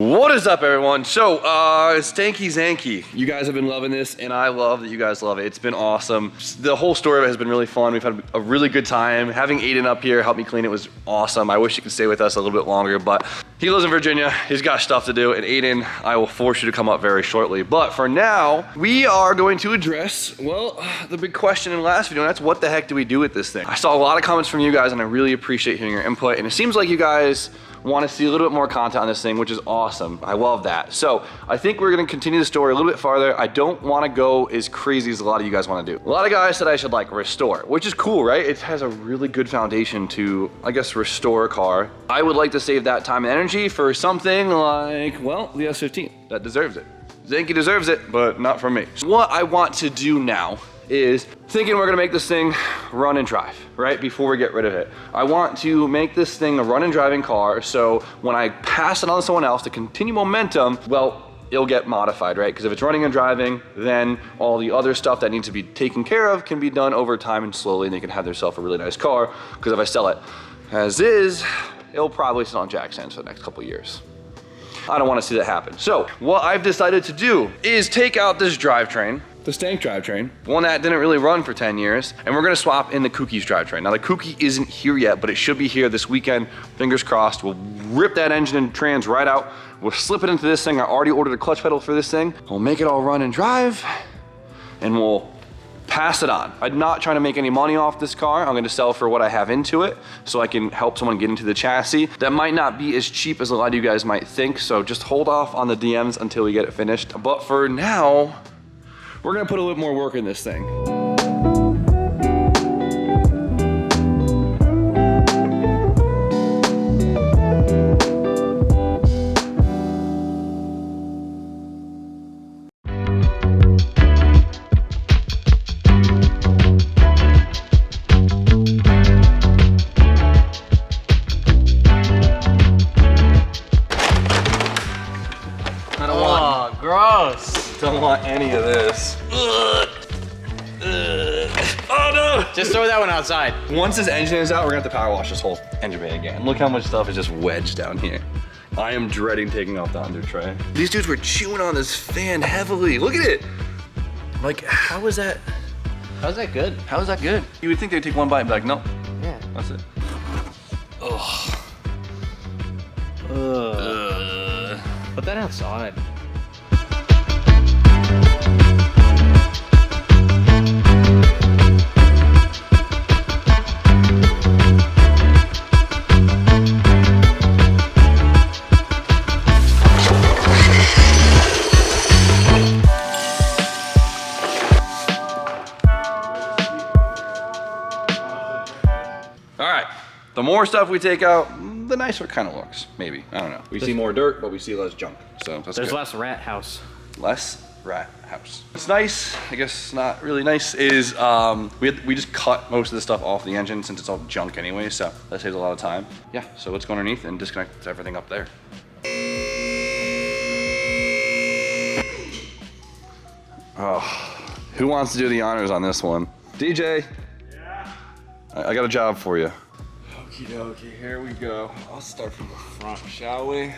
What is up, everyone? So, Stanky Zanky. You guys have been loving this, and I love that you guys love it. It's been awesome. The whole story of it has been really fun. We've had a really good time. Having Aiden up here help me clean it was awesome. I wish he could stay with us a little bit longer, but he lives in Virginia. He's got stuff to do, and Aiden, I will force you to come up very shortly. But for now, we are going to address, well, the big question in the last video, and that's what the heck do we do with this thing? I saw a lot of comments from you guys, and I really appreciate hearing your input, and it seems like you guys want to see a little bit more content on this thing, which is awesome. I love that. So I think we're going to continue the story a little bit farther. I don't want to go as crazy as a lot of you guys want to do. A lot of guys said I should like restore, which is cool, right? It has a really good foundation to, I guess, restore a car. I would like to save that time and energy for something like, well, the S15. That deserves it. Zanky deserves it, but not from me. What I want to do now is thinking we're gonna make this thing run and drive, right? Before we get rid of it. I want to make this thing a run and driving car, so when I pass it on to someone else to continue momentum, well, it'll get modified, right? Because if it's running and driving, then all the other stuff that needs to be taken care of can be done over time and slowly, and they can have themselves a really nice car. Because if I sell it as is, it'll probably sit on jack stands for the next couple of years. I don't want to see that happen. So what I've decided to do is take out this drivetrain, the Stank drivetrain, one that didn't really run for 10 years, and we're gonna swap in the Kookie's drivetrain. Now the Kookie isn't here yet, but it should be here this weekend. Fingers crossed. We'll rip that engine and trans right out. We'll slip it into this thing. I already ordered a clutch pedal for this thing. We'll make it all run and drive, and we'll pass it on. I'm not trying to make any money off this car. I'm gonna sell for what I have into it so I can help someone get into the chassis. That might not be as cheap as a lot of you guys might think, so just hold off on the DMs until we get it finished. But for now, we're gonna put a little more work in this thing. Don't want any of this. Oh no! Just throw that one outside. Once this engine is out, we're gonna have to power wash this whole engine bay again. Look how much stuff is just wedged down here. I am dreading taking off the under tray. These dudes were chewing on this fan heavily. Look at it. Like, how is that? How's that good? How is that good? You would think they'd take one bite and be like, nope. Yeah. That's it. Ugh. Put that outside. The more stuff we take out, the nicer it kind of looks, maybe. I don't know. We see more dirt, but we see less junk, so that's There's good. less rat house. Less rat house. It's nice, I guess not really nice, is we just cut most of the stuff off the engine since it's all junk anyway, so that saves a lot of time. Yeah, so let's go underneath and disconnect everything up there. Oh, who wants to do the honors on this one? DJ? Yeah? I got a job for you. Okie dokie, here we go. I'll start from the front, shall we?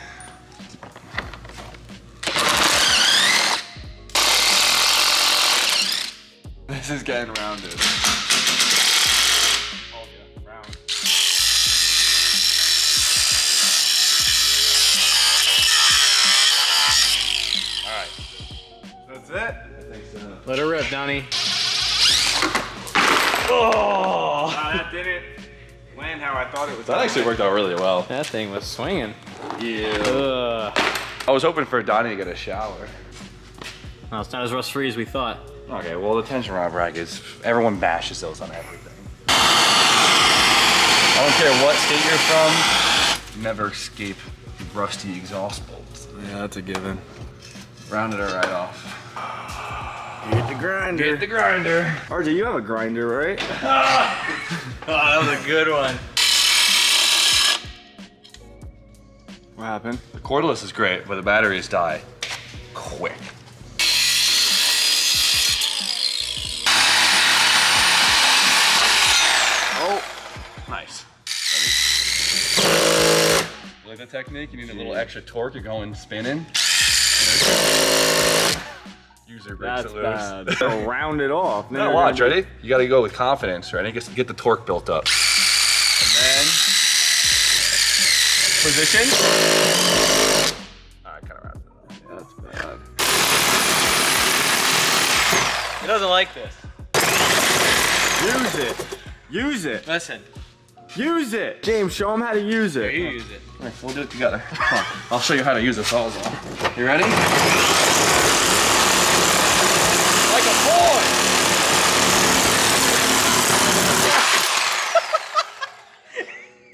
This is getting rounded. Oh yeah, round. Alright. That's it? I think so. Let her rip, Donnie. Oh! Wow, that didn't land how I thought it was. That actually worked out really well. That thing was swinging. Yeah. I was hoping for Donnie to get a shower. No, it's not as rust-free as we thought. Okay, well the tension rod rack is, everyone bashes those on everything. I don't care what state you're from, never escape rusty exhaust bolts. Yeah, that's a given. Rounded her right off. Get the grinder. Get the grinder. RJ, you have a grinder, right? Oh, that was a good one. What happened? The cordless is great, but the batteries die quick. Oh, nice. Ready? the technique. You need a little extra torque. You're going spinning. User breaks it loose. That's bad. So round it off. Now watch, ready? You gotta go with confidence, ready? Get the torque built up. And then, position. All right, kind of round it off. Yeah, that's bad. He doesn't like this. Use it. Use it. Listen. Use it. James, show him how to use it. You use it. All right, we'll do it together. Come on. I'll show you how to use this also. You ready? Like a boy.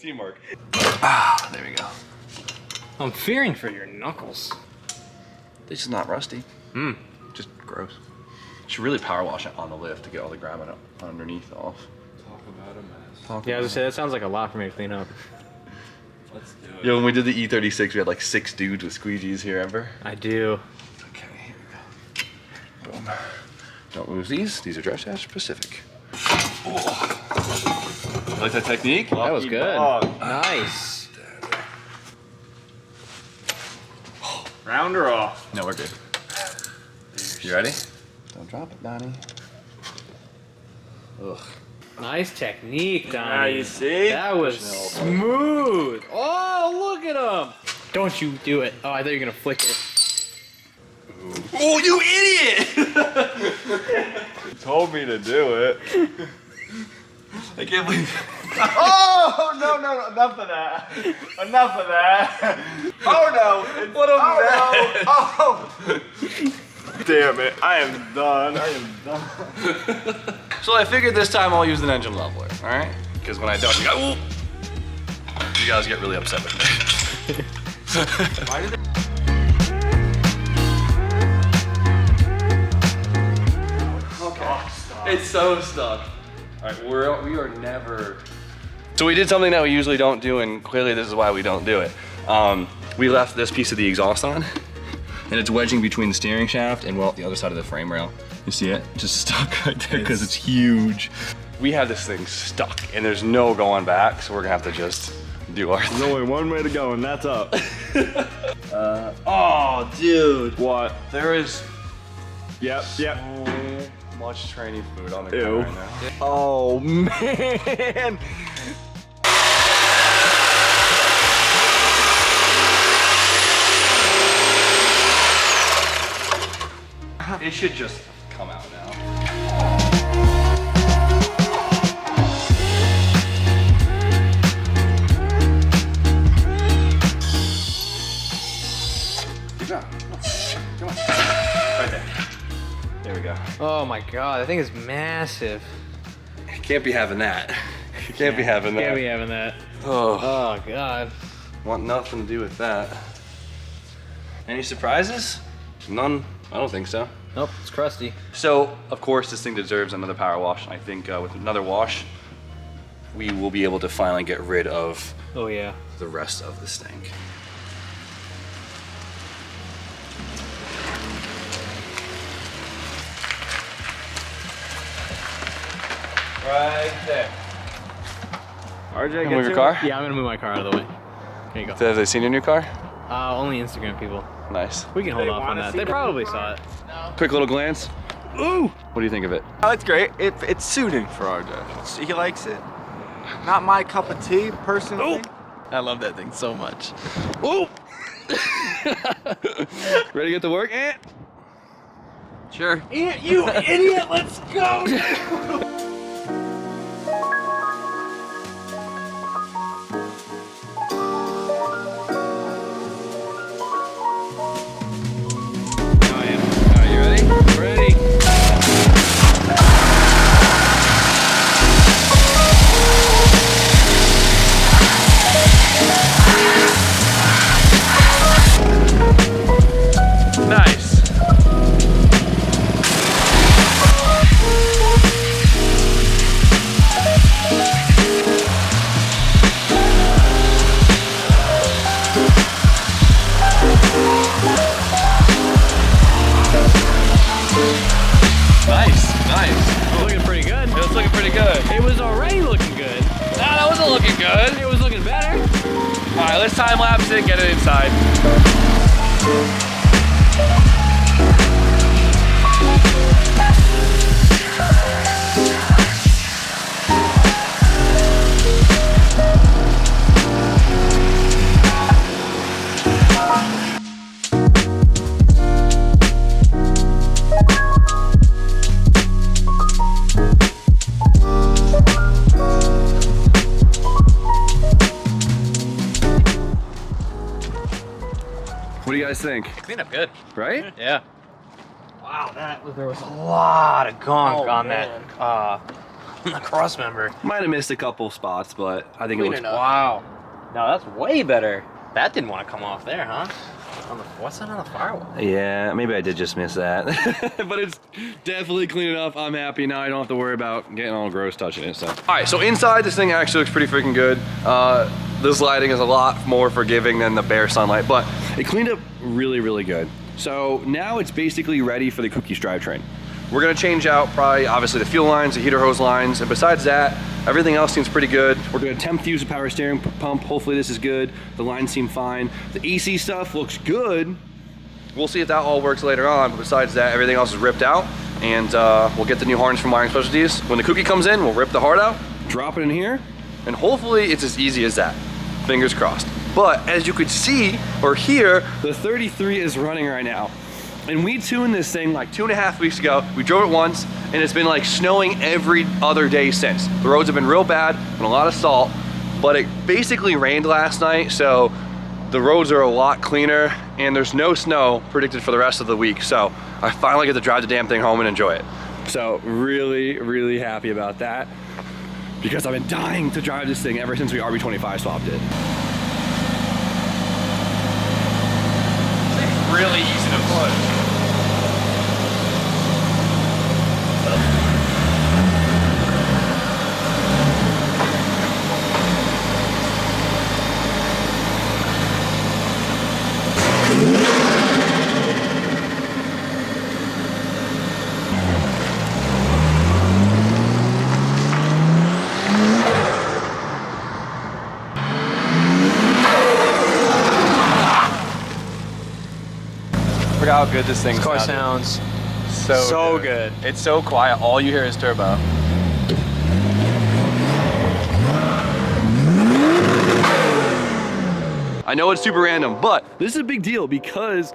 Teamwork. Ah, there we go. I'm fearing for your knuckles. This is not rusty. Just gross. You should really power wash it on the lift to get all the grime underneath off. Talk about a mess. Yeah, I was gonna say, that sounds like a lot for me to clean up. Let's do it. Yo, when we did the E36, we had like 6 dudes with squeegees here, ever. I do. Okay, here we go. Boom. Don't lose these. These are Dress Dash Pacific. Oh. Like that technique? That was good. Dog. Nice. Round her off. No, we're good. You ready? Don't drop it, Donnie. Ugh. Nice technique, Donnie. Now you see? That was smooth. Oh, look at him. Don't you do it. Oh, I thought you were gonna flick it. Oh, you idiot! You told me to do it. I can't believe. Oh, no, enough of that. Enough of that. Oh, no. What a mess. No. Oh. Damn it. I am done. I am done. So I figured this time I'll use an engine leveler, all right? Because when I don't, you guys get really upset with me. Why did Okay. It's so stuck. All right, we are never. So we did something that we usually don't do, and clearly this is why we don't do it. We left this piece of the exhaust on, and it's wedging between the steering shaft and well, the other side of the frame rail. You see it? Just stuck right there because it's huge. We have this thing stuck, and there's no going back, so we're gonna have to just do our There's only one way to go, and that's up. Oh, dude. What? There is Yep. so much training food on the car Ew. right now. Oh, man. It should just come out now. Good job. Come on. Right there. There we go. Oh my god, that thing is massive. Can't be having that. You can't be having that. Can't be having that. Oh, Oh god. want nothing to do with that. Any surprises? None. I don't think so. Nope, it's crusty. So, of course, this thing deserves another power wash. I think with another wash, we will be able to finally get rid of Oh yeah. the rest of the stink. Right there. RJ, Can you get move your to car? Yeah, I'm gonna move my car out of the way. Here you go. Have they seen your new car? Only Instagram people. Nice. We can hold They off on wanna that. see They the probably new saw it. Quick little glance. Ooh! What do you think of it? Oh, it's great. It's suiting for RJ. He likes it. Not my cup of tea, personally. I love that thing so much. Ooh! Ready to get to work, Ant? Sure. Ant, you idiot! Let's go! I am. Are you ready? Ready. Nice. Nice. It's looking pretty good. It was looking pretty good. It was already looking good. Nah, that wasn't looking good. It was looking better. All right, let's time lapse it, get it inside. What do you guys think? Clean up good. Right? Yeah. Wow, there was a lot of gunk on that the cross member. Might have missed a couple spots, but I think it looks. Wow. No, that's way better. That didn't want to come off there, huh? What's that on the firewall? Yeah, maybe I did just miss that. But it's definitely clean enough. I'm happy now. I don't have to worry about getting all gross touching it. So, all right. So inside, this thing actually looks pretty freaking good. This lighting is a lot more forgiving than the bare sunlight, but it cleaned up really, really good. So now it's basically ready for the Cookies drivetrain. We're gonna change out probably, obviously, the fuel lines, the heater hose lines, and besides that, everything else seems pretty good. We're gonna temp fuse the power steering pump. Hopefully this is good. The lines seem fine. The AC stuff looks good. We'll see if that all works later on, but besides that, everything else is ripped out, and we'll get the new harness from Wiring Specialties. When the Cookie comes in, we'll rip the heart out, drop it in here, and hopefully it's as easy as that. Fingers crossed. But as you could see or hear, the 33 is running right now. And we tuned this thing like 2.5 weeks ago. We drove it once, and it's been like snowing every other day since. The roads have been real bad and a lot of salt, but it basically rained last night, so the roads are a lot cleaner, and there's no snow predicted for the rest of the week. So I finally get to drive the damn thing home and enjoy it. So really, really happy about that, because I've been dying to drive this thing ever since we RB25 swapped it. It's really easy to push. How good this thing Car sounds so good. It's so quiet. All you hear is turbo. I know it's super random, but this is a big deal because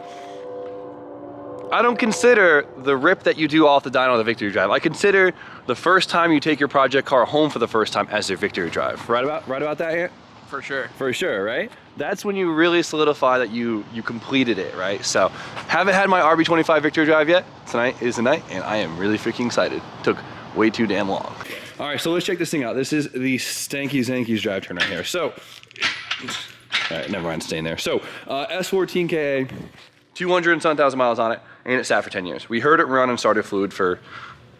I don't consider the rip that you do off the dyno on the victory drive. I consider the first time you take your project car home for the first time as your victory drive. Right about that, Ant? For sure. For sure, right? That's when you really solidify that you completed it, right? So, haven't had my RB25 victory drive yet. Tonight is the night, and I am really freaking excited. Took way too damn long. All right, so let's check this thing out. This is the Stanky Zanky's drivetrain right here. So, all right, never mind staying there. So, S14KA, 200 and some thousand miles on it, and it sat for 10 years. We heard it run and started fluid for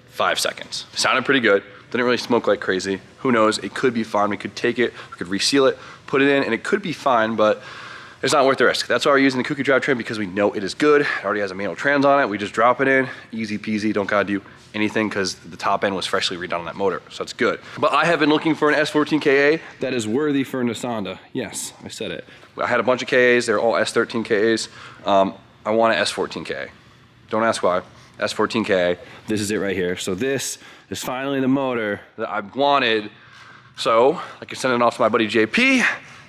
5 seconds. Sounded pretty good. Didn't really smoke like crazy. Who knows? It could be fine. We could take it, we could reseal it, put it in, and it could be fine, but it's not worth the risk. That's why we're using the Cookie drivetrain, because we know it is good. It already has a manual trans on it. We just drop it in, easy peasy. Don't gotta do anything because the top end was freshly redone on that motor, so it's good. But I have been looking for an S14KA that is worthy for an Asanda. Yes, I said it. I had a bunch of KAs. They're all S13KAs. I want an S14KA. Don't ask why. S14KA. This is it right here. So this is finally the motor that I wanted. So I can send it off to my buddy JP,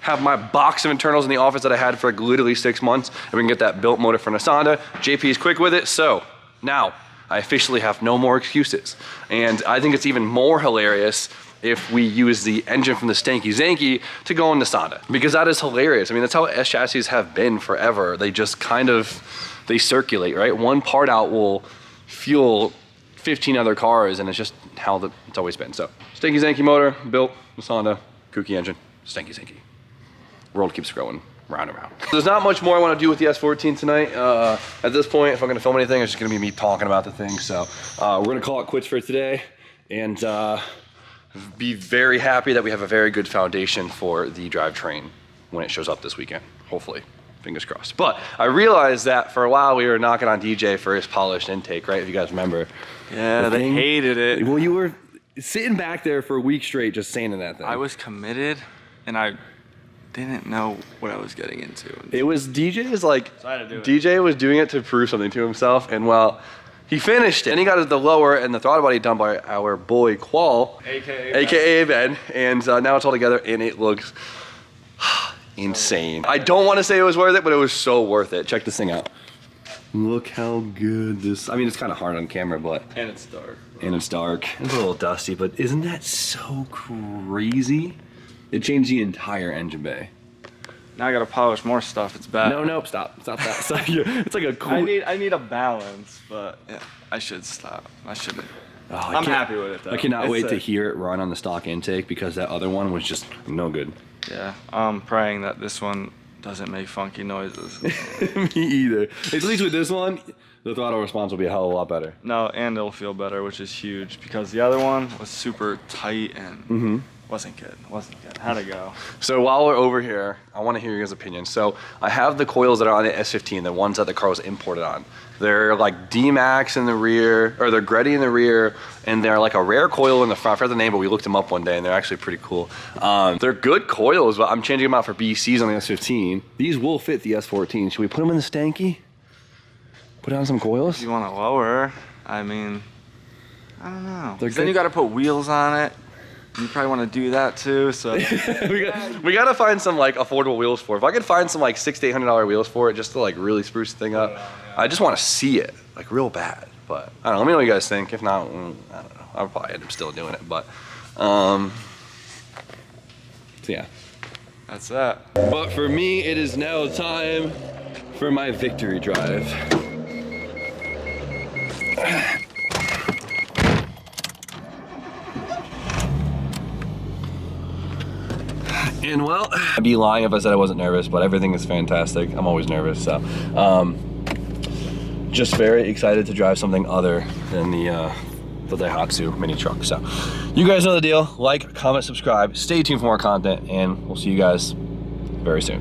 have my box of internals in the office that I had for like literally 6 months, and we can get that built motor for an Asanda. JP is quick with it, so now I officially have no more excuses. And I think it's even more hilarious if we use the engine from the Stanky Zanky to go on the Asanda, because that is hilarious. I mean, that's how S chassis have been forever. They just kind of, they circulate, right? One part out will fuel 15 other cars, and it's just how it's always been. So, Stanky Zanky motor, built, Asanda, Kooky engine, Stanky Zanky. World keeps growing round and round. There's not much more I want to do with the S14 tonight. At this point, if I'm going to film anything, it's just going to be me talking about the thing. So, we're going to call it quits for today, and be very happy that we have a very good foundation for the drivetrain when it shows up this weekend, hopefully. Fingers crossed. But I realized that for a while we were knocking on DJ for his polished intake, right? If you guys remember. Yeah, they hated it. Well, you were sitting back there for a week straight just saying that thing. I was committed, and I didn't know what I was getting into. It was DJ's like, So I had to do it. DJ was doing it to prove something to himself, and well, he finished it. And he got the lower and the throttle body done by our boy Qual, aka Ben, and now it's all together and it looks insane. I don't want to say it was worth it, but it was so worth it. Check this thing out. Look how good this, I mean, it's kind of hard on camera, but. And it's dark. And it's dark. It's a little dusty, but isn't that so crazy? It changed the entire engine bay. Now I gotta polish more stuff. It's bad. No, stop that. It's like a cool. I need a balance, but yeah, I should stop. I shouldn't. Oh, I'm happy with it though. I cannot It's wait to sick. hear it run on the stock intake because that other one was just no good. Yeah, I'm praying that this one doesn't make funky noises. Me either. At least with this one, the throttle response will be a hell of a lot better. No, and it'll feel better, which is huge because the other one was super tight and wasn't good. How'd it go? So while we're over here, I want to hear your guys' opinion. So I have the coils that are on the S15, the ones that the car was imported on. They're like D-Max in the rear, or they're Gretty in the rear, and they're like a rare coil in the front. I forgot the name, but we looked them up one day, and they're actually pretty cool. They're good coils, but I'm changing them out for BCs on the S15. These will fit the S14. Should we put them in the stanky? Put on some coils? If you want to lower, I mean, I don't know. They're 'Cause then good. you got to put wheels on it. You probably want to do that too, so. we gotta find some like affordable wheels for it. If I could find some like $600 to $800 wheels for it, just to like really spruce the thing up, I just want to see it like real bad. But I don't know. Let me know what you guys think. If not, I don't know. I'll probably end up still doing it. But so yeah, That's that. But for me, it is now time for my victory drive. And well, I'd be lying if I said I wasn't nervous, but everything is fantastic. I'm always nervous, so just very excited to drive something other than the Daihatsu mini truck. So you guys know the deal. Like, comment, subscribe. Stay tuned for more content, and we'll see you guys very soon.